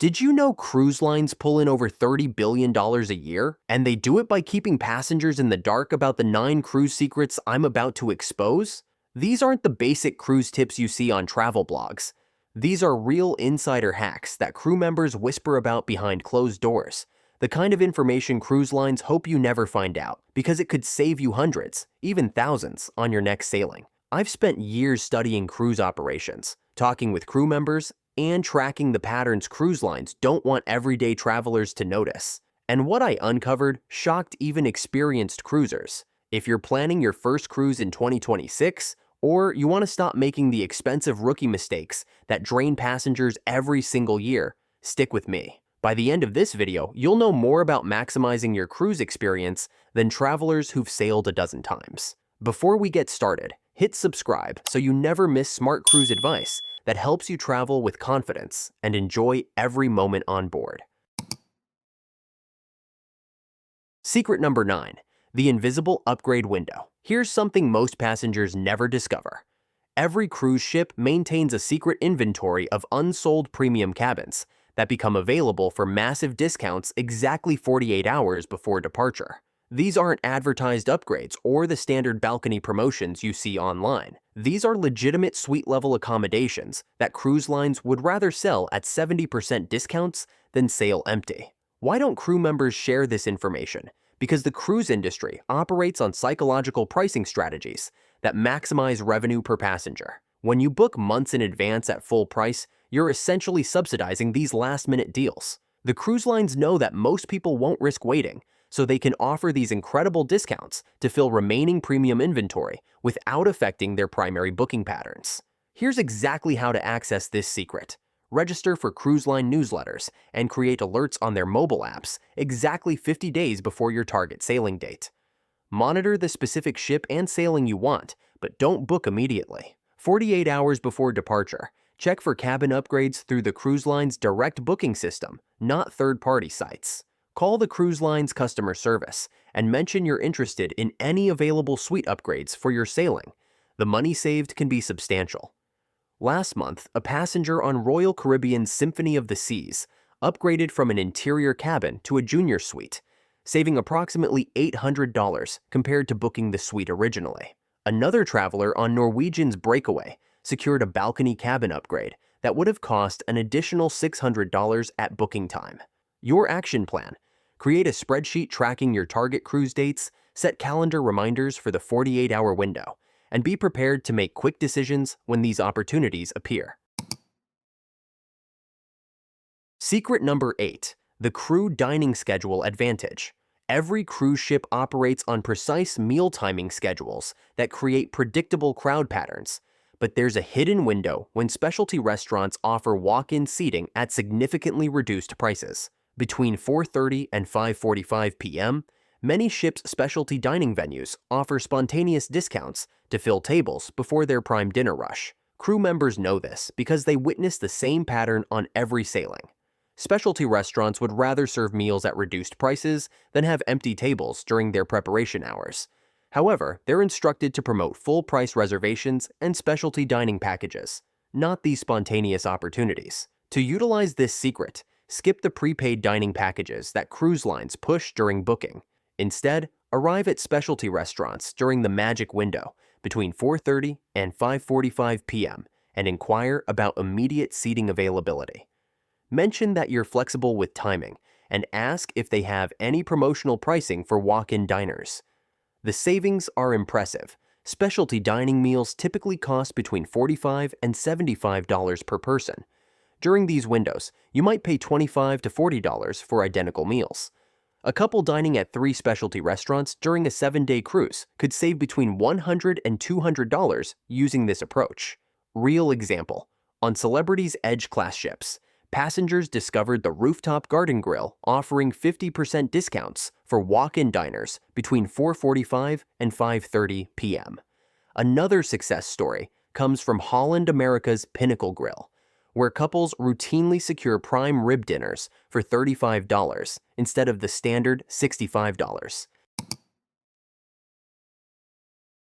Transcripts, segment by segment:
Did you know cruise lines pull in over $30 billion a year? And they do it by keeping passengers in the dark about the 9 cruise secrets I'm about to expose? These aren't the basic cruise tips you see on travel blogs. These are real insider hacks that crew members whisper about behind closed doors. The kind of information cruise lines hope you never find out, because it could save you hundreds, even thousands, on your next sailing. I've spent years studying cruise operations, talking with crew members, and tracking the patterns cruise lines don't want everyday travelers to notice. And what I uncovered shocked even experienced cruisers. If you're planning your first cruise in 2026, or you want to stop making the expensive rookie mistakes that drain passengers every single year, stick with me. By the end of this video, you'll know more about maximizing your cruise experience than travelers who've sailed a dozen times. Before we get started, hit subscribe so you never miss smart cruise advice that helps you travel with confidence and enjoy every moment on board. Secret number 9, the invisible upgrade window. Here's something most passengers never discover. Every cruise ship maintains a secret inventory of unsold premium cabins that become available for massive discounts exactly 48 hours before departure. These aren't advertised upgrades or the standard balcony promotions you see online. These are legitimate suite-level accommodations that cruise lines would rather sell at 70% discounts than sail empty. Why don't crew members share this information? Because the cruise industry operates on psychological pricing strategies that maximize revenue per passenger. When you book months in advance at full price, you're essentially subsidizing these last-minute deals. The cruise lines know that most people won't risk waiting, so they can offer these incredible discounts to fill remaining premium inventory without affecting their primary booking patterns. Here's exactly how to access this secret. Register for cruise line newsletters and create alerts on their mobile apps exactly 50 days before your target sailing date. Monitor the specific ship and sailing you want, but don't book immediately. 48 hours before departure, check for cabin upgrades through the cruise line's direct booking system, not third-party sites. Call the cruise line's customer service and mention you're interested in any available suite upgrades for your sailing. The money saved can be substantial. Last month, a passenger on Royal Caribbean's Symphony of the Seas upgraded from an interior cabin to a junior suite, saving approximately $800 compared to booking the suite originally. Another traveler on Norwegian's Breakaway secured a balcony cabin upgrade that would have cost an additional $600 at booking time. Your action plan: create a spreadsheet tracking your target cruise dates, set calendar reminders for the 48-hour window, and be prepared to make quick decisions when these opportunities appear. Secret number 8, the crew dining schedule advantage. Every cruise ship operates on precise meal timing schedules that create predictable crowd patterns. But there's a hidden window when specialty restaurants offer walk-in seating at significantly reduced prices. Between 4:30 and 5:45 p.m., many ships' specialty dining venues offer spontaneous discounts to fill tables before their prime dinner rush. Crew members know this because they witness the same pattern on every sailing. Specialty restaurants would rather serve meals at reduced prices than have empty tables during their preparation hours. However, they're instructed to promote full-price reservations and specialty dining packages, not these spontaneous opportunities. To utilize this secret, skip the prepaid dining packages that cruise lines push during booking. Instead, arrive at specialty restaurants during the magic window between 4:30 and 5:45 p.m. and inquire about immediate seating availability. Mention that you're flexible with timing and ask if they have any promotional pricing for walk-in diners. The savings are impressive. Specialty dining meals typically cost between $45 and $75 per person. During these windows, you might pay $25 to $40 for identical meals. A couple dining at 3 specialty restaurants during a 7-day cruise could save between $100 and $200 using this approach. Real example: on Celebrity's Edge-class ships, passengers discovered the rooftop garden grill offering 50% discounts for walk-in diners between 4:45 and 5:30 p.m. Another success story comes from Holland America's Pinnacle Grill, where couples routinely secure prime rib dinners for $35 instead of the standard $65.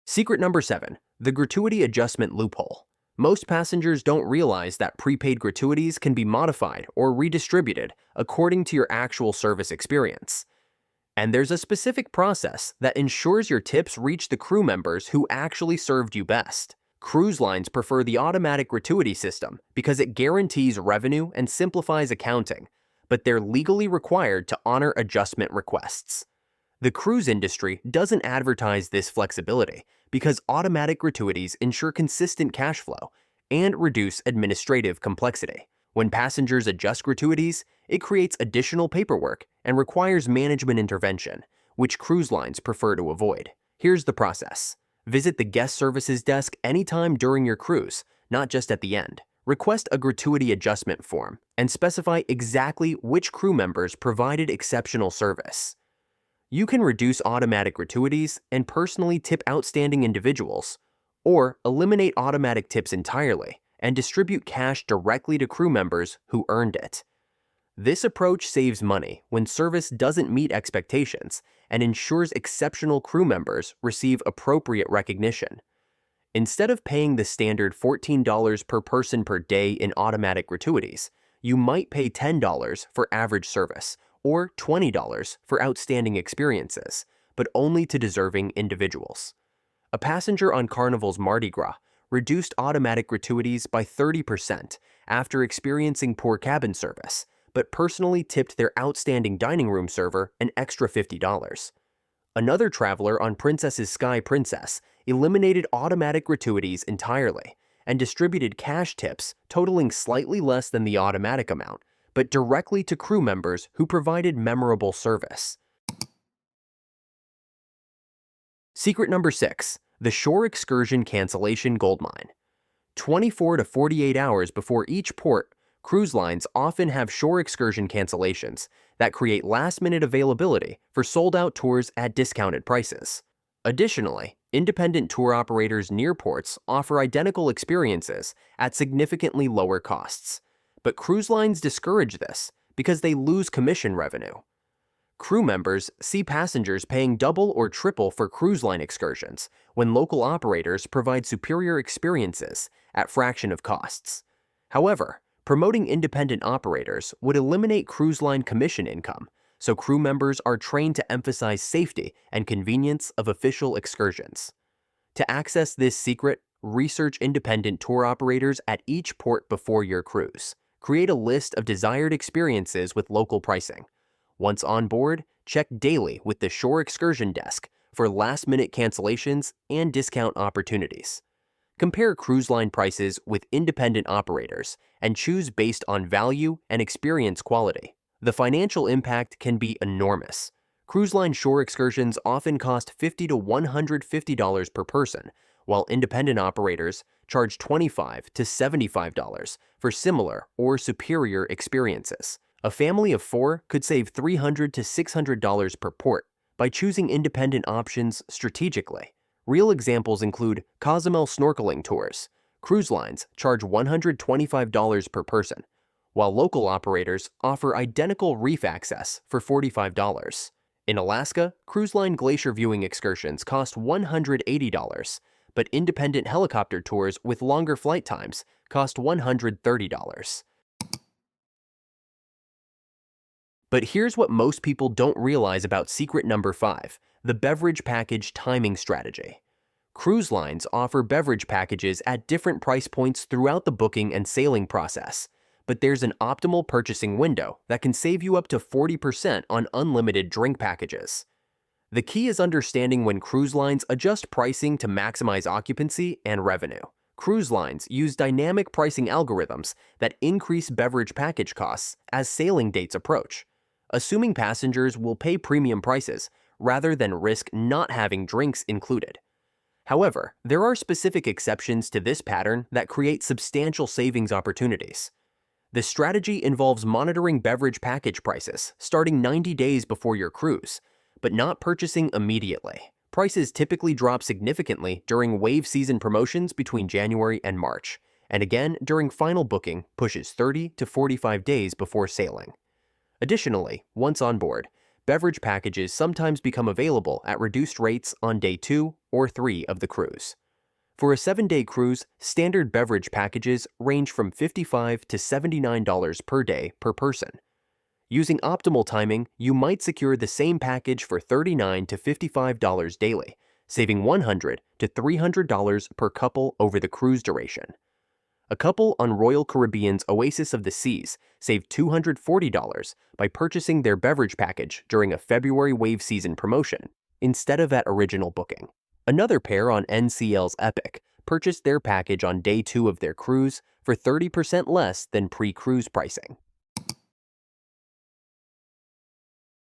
Secret number 7, the gratuity adjustment loophole. Most passengers don't realize that prepaid gratuities can be modified or redistributed according to your actual service experience. And there's a specific process that ensures your tips reach the crew members who actually served you best. Cruise lines prefer the automatic gratuity system because it guarantees revenue and simplifies accounting, but they're legally required to honor adjustment requests. The cruise industry doesn't advertise this flexibility because automatic gratuities ensure consistent cash flow and reduce administrative complexity. When passengers adjust gratuities, it creates additional paperwork and requires management intervention, which cruise lines prefer to avoid. Here's the process. Visit the guest services desk anytime during your cruise, not just at the end. Request a gratuity adjustment form and specify exactly which crew members provided exceptional service. You can reduce automatic gratuities and personally tip outstanding individuals, or eliminate automatic tips entirely and distribute cash directly to crew members who earned it. This approach saves money when service doesn't meet expectations and ensures exceptional crew members receive appropriate recognition. Instead of paying the standard $14 per person per day in automatic gratuities, you might pay $10 for average service or $20 for outstanding experiences, but only to deserving individuals. A passenger on Carnival's Mardi Gras reduced automatic gratuities by 30% after experiencing poor cabin service, but personally tipped their outstanding dining room server an extra $50. Another traveler on Princess's Sky Princess eliminated automatic gratuities entirely and distributed cash tips totaling slightly less than the automatic amount, but directly to crew members who provided memorable service. Secret number 6. The Shore Excursion Cancellation Goldmine. 24 to 48 hours before each port, cruise lines often have shore excursion cancellations that create last-minute availability for sold-out tours at discounted prices. Additionally, independent tour operators near ports offer identical experiences at significantly lower costs. But cruise lines discourage this because they lose commission revenue. Crew members see passengers paying double or triple for cruise line excursions when local operators provide superior experiences at fraction of costs. However, promoting independent operators would eliminate cruise line commission income, so crew members are trained to emphasize safety and convenience of official excursions. To access this secret, research independent tour operators at each port before your cruise. Create a list of desired experiences with local pricing. Once on board, check daily with the Shore Excursion Desk for last-minute cancellations and discount opportunities. Compare cruise line prices with independent operators and choose based on value and experience quality. The financial impact can be enormous. Cruise line shore excursions often cost $50 to $150 per person, while independent operators charge $25 to $75 for similar or superior experiences. A family of 4 could save $300 to $600 per port by choosing independent options strategically. Real examples include Cozumel snorkeling tours. Cruise lines charge $125 per person, while local operators offer identical reef access for $45. In Alaska, cruise line glacier viewing excursions cost $180, but independent helicopter tours with longer flight times cost $130. But here's what most people don't realize about secret number 5, the beverage package timing strategy. Cruise lines offer beverage packages at different price points throughout the booking and sailing process, but there's an optimal purchasing window that can save you up to 40% on unlimited drink packages. The key is understanding when cruise lines adjust pricing to maximize occupancy and revenue. Cruise lines use dynamic pricing algorithms that increase beverage package costs as sailing dates approach, assuming passengers will pay premium prices rather than risk not having drinks included. However, there are specific exceptions to this pattern that create substantial savings opportunities. The strategy involves monitoring beverage package prices starting 90 days before your cruise, but not purchasing immediately. Prices typically drop significantly during wave season promotions between January and March, and again during final booking pushes 30 to 45 days before sailing. Additionally, once on board, beverage packages sometimes become available at reduced rates on day 2 or 3 of the cruise. For a 7-day cruise, standard beverage packages range from $55 to $79 per day per person. Using optimal timing, you might secure the same package for $39 to $55 daily, saving $100 to $300 per couple over the cruise duration. A couple on Royal Caribbean's Oasis of the Seas saved $240 by purchasing their beverage package during a February wave season promotion, instead of at original booking. Another pair on NCL's Epic purchased their package on day 2 of their cruise for 30% less than pre-cruise pricing.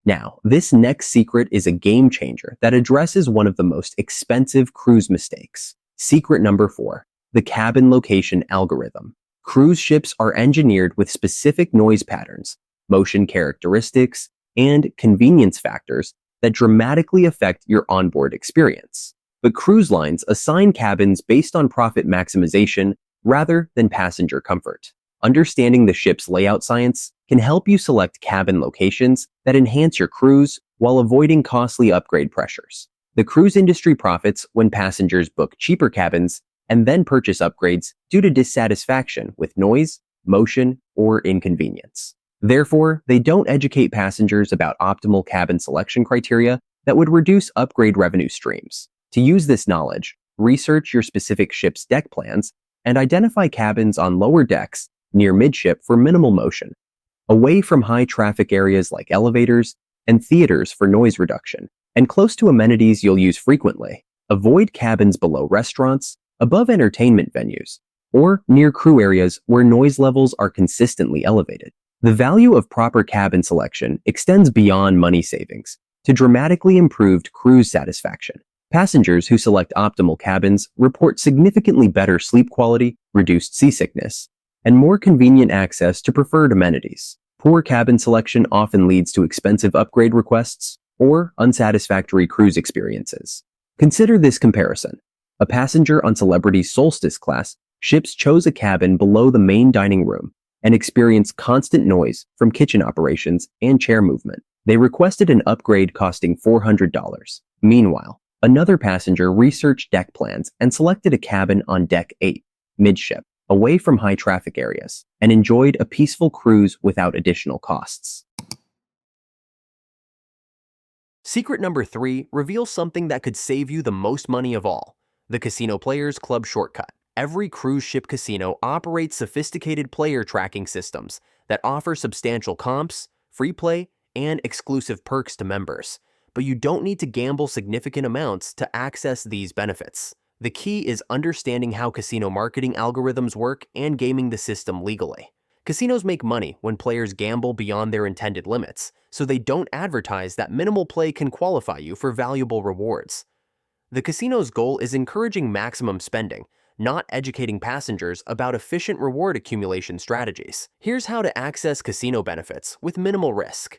Now, this next secret is a game changer that addresses one of the most expensive cruise mistakes. Secret number 4. The cabin location algorithm. Cruise ships are engineered with specific noise patterns, motion characteristics, and convenience factors that dramatically affect your onboard experience. But cruise lines assign cabins based on profit maximization rather than passenger comfort. Understanding the ship's layout science can help you select cabin locations that enhance your cruise while avoiding costly upgrade pressures. The cruise industry profits when passengers book cheaper cabins and then purchase upgrades due to dissatisfaction with noise, motion, or inconvenience. Therefore, they don't educate passengers about optimal cabin selection criteria that would reduce upgrade revenue streams. To use this knowledge, research your specific ship's deck plans and identify cabins on lower decks near midship for minimal motion, away from high traffic areas like elevators and theaters for noise reduction, and close to amenities you'll use frequently. Avoid cabins below restaurants, above entertainment venues, or near crew areas where noise levels are consistently elevated. The value of proper cabin selection extends beyond money savings to dramatically improved cruise satisfaction. Passengers who select optimal cabins report significantly better sleep quality, reduced seasickness, and more convenient access to preferred amenities. Poor cabin selection often leads to expensive upgrade requests or unsatisfactory cruise experiences. Consider this comparison. A passenger on Celebrity's Solstice class ships chose a cabin below the main dining room and experienced constant noise from kitchen operations and chair movement. They requested an upgrade costing $400. Meanwhile, another passenger researched deck plans and selected a cabin on Deck 8, midship, away from high traffic areas, and enjoyed a peaceful cruise without additional costs. Secret number 3 reveals something that could save you the most money of all: the Casino Players Club shortcut. Every cruise ship casino operates sophisticated player tracking systems that offer substantial comps, free play, and exclusive perks to members. But you don't need to gamble significant amounts to access these benefits. The key is understanding how casino marketing algorithms work and gaming the system legally. Casinos make money when players gamble beyond their intended limits, so they don't advertise that minimal play can qualify you for valuable rewards. The casino's goal is encouraging maximum spending, not educating passengers about efficient reward accumulation strategies. Here's how to access casino benefits with minimal risk.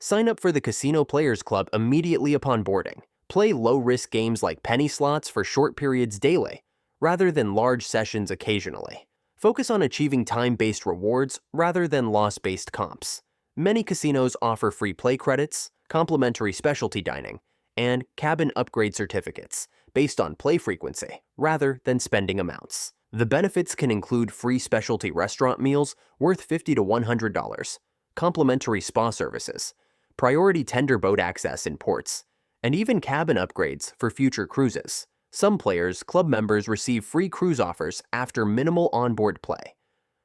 Sign up for the Casino Players Club immediately upon boarding. Play low-risk games like penny slots for short periods daily, rather than large sessions occasionally. Focus on achieving time-based rewards rather than loss-based comps. Many casinos offer free play credits, complimentary specialty dining, and cabin upgrade certificates based on play frequency rather than spending amounts. The benefits can include free specialty restaurant meals worth $50 to $100, complimentary spa services, priority tender boat access in ports, and even cabin upgrades for future cruises. Some players, club members receive free cruise offers after minimal onboard play.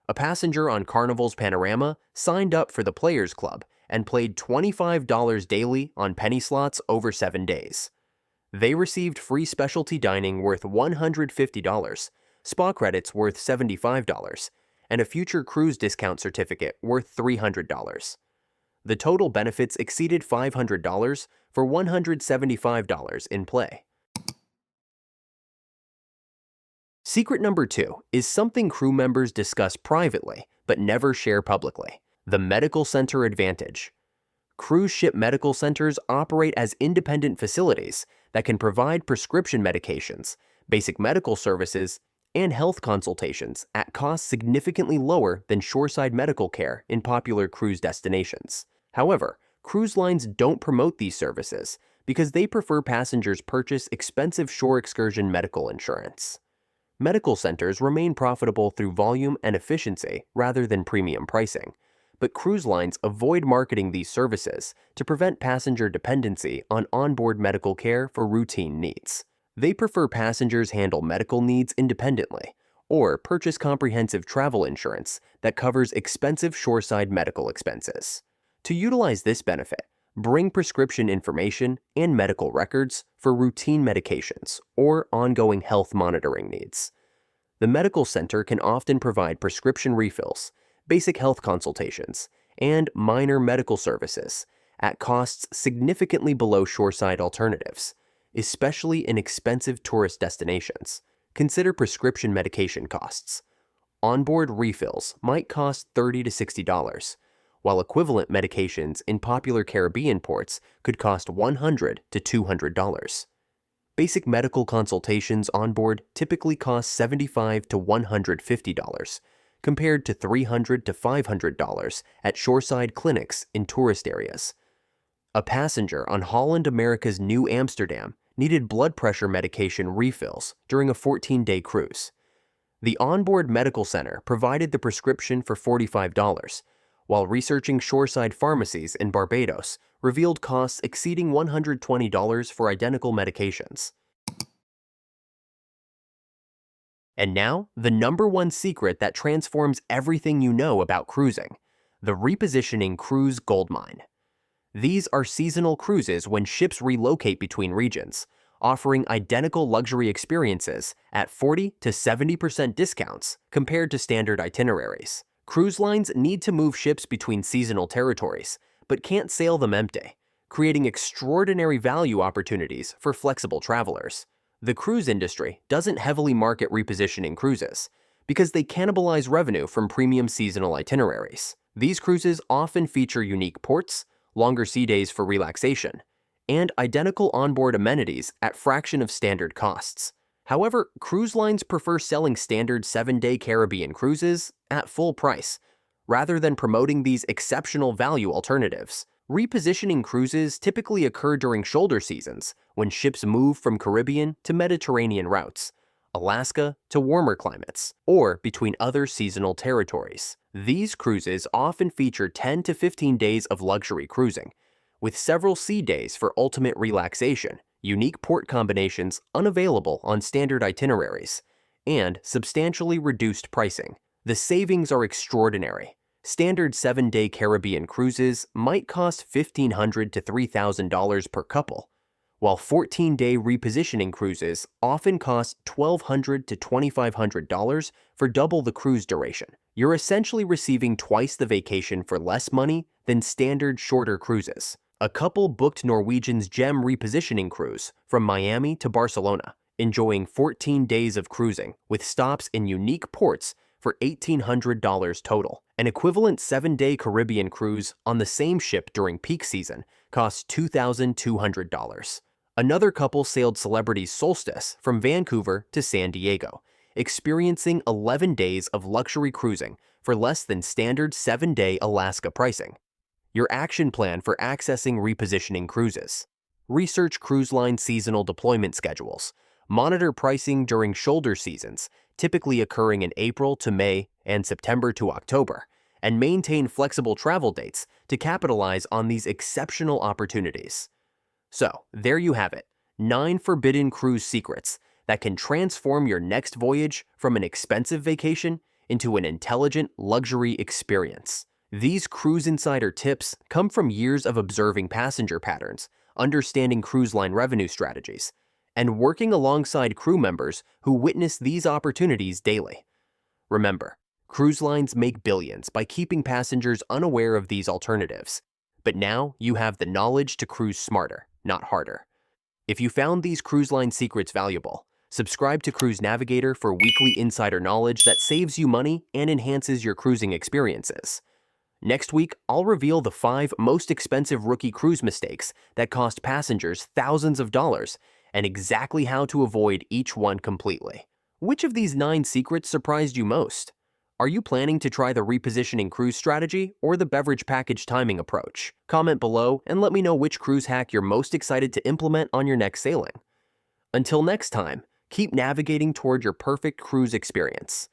A passenger on Carnival's Panorama signed up for the Players Club and played $25 daily on penny slots over 7 days. They received free specialty dining worth $150, spa credits worth $75, and a future cruise discount certificate worth $300. The total benefits exceeded $500 for $175 in play. Secret number 2 is something crew members discuss privately but never share publicly: the medical center advantage. Cruise ship medical centers operate as independent facilities that can provide prescription medications, basic medical services, and health consultations at costs significantly lower than shoreside medical care in popular cruise destinations. However, cruise lines don't promote these services because they prefer passengers purchase expensive shore excursion medical insurance. Medical centers remain profitable through volume and efficiency rather than premium pricing, but cruise lines avoid marketing these services to prevent passenger dependency on onboard medical care for routine needs. They prefer passengers handle medical needs independently or purchase comprehensive travel insurance that covers expensive shoreside medical expenses. To utilize this benefit, bring prescription information and medical records for routine medications or ongoing health monitoring needs. The medical center can often provide prescription refills, basic health consultations, and minor medical services at costs significantly below shoreside alternatives, especially in expensive tourist destinations. Consider prescription medication costs. Onboard refills might cost $30 to $60, while equivalent medications in popular Caribbean ports could cost $100 to $200. Basic medical consultations on board typically cost $75 to $150, compared to $300 to $500 at shoreside clinics in tourist areas. A passenger on Holland America's New Amsterdam needed blood pressure medication refills during a 14-day cruise. The onboard medical center provided the prescription for $45, while researching shoreside pharmacies in Barbados revealed costs exceeding $120 for identical medications. And now, the #1 secret that transforms everything you know about cruising: the Repositioning Cruise Goldmine. These are seasonal cruises when ships relocate between regions, offering identical luxury experiences at 40 to 70% discounts compared to standard itineraries. Cruise lines need to move ships between seasonal territories, but can't sail them empty, creating extraordinary value opportunities for flexible travelers. The cruise industry doesn't heavily market repositioning cruises because they cannibalize revenue from premium seasonal itineraries. These cruises often feature unique ports, longer sea days for relaxation, and identical onboard amenities at fraction of standard costs. However, cruise lines prefer selling standard 7-day Caribbean cruises at full price, rather than promoting these exceptional value alternatives. Repositioning cruises typically occur during shoulder seasons, when ships move from Caribbean to Mediterranean routes, Alaska to warmer climates, or between other seasonal territories. These cruises often feature 10 to 15 days of luxury cruising, with several sea days for ultimate relaxation, unique port combinations unavailable on standard itineraries, and substantially reduced pricing. The savings are extraordinary. Standard 7-day Caribbean cruises might cost $1,500 to $3,000 per couple, while 14-day repositioning cruises often cost $1,200 to $2,500 for double the cruise duration. You're essentially receiving twice the vacation for less money than standard shorter cruises. A couple booked Norwegian's Gem repositioning cruise from Miami to Barcelona, enjoying 14 days of cruising with stops in unique ports for $1,800 total. An equivalent 7-day Caribbean cruise on the same ship during peak season costs $2,200. Another couple sailed Celebrity's Solstice from Vancouver to San Diego, experiencing 11 days of luxury cruising for less than standard 7-day Alaska pricing. Your action plan for accessing repositioning cruises: research cruise line seasonal deployment schedules, monitor pricing during shoulder seasons, typically occurring in April to May and September to October, and maintain flexible travel dates to capitalize on these exceptional opportunities. So, there you have it, 9 forbidden cruise secrets that can transform your next voyage from an expensive vacation into an intelligent luxury experience. These cruise insider tips come from years of observing passenger patterns, understanding cruise line revenue strategies, and working alongside crew members who witness these opportunities daily. Remember, cruise lines make billions by keeping passengers unaware of these alternatives, but now you have the knowledge to cruise smarter, not harder. If you found these cruise line secrets valuable, subscribe to Cruise Navigator for weekly insider knowledge that saves you money and enhances your cruising experiences. Next week, I'll reveal the 5 most expensive rookie cruise mistakes that cost passengers thousands of dollars and exactly how to avoid each one completely. Which of these 9 secrets surprised you most? Are you planning to try the repositioning cruise strategy or the beverage package timing approach? Comment below and let me know which cruise hack you're most excited to implement on your next sailing. Until next time, Keep navigating toward your perfect cruise experience.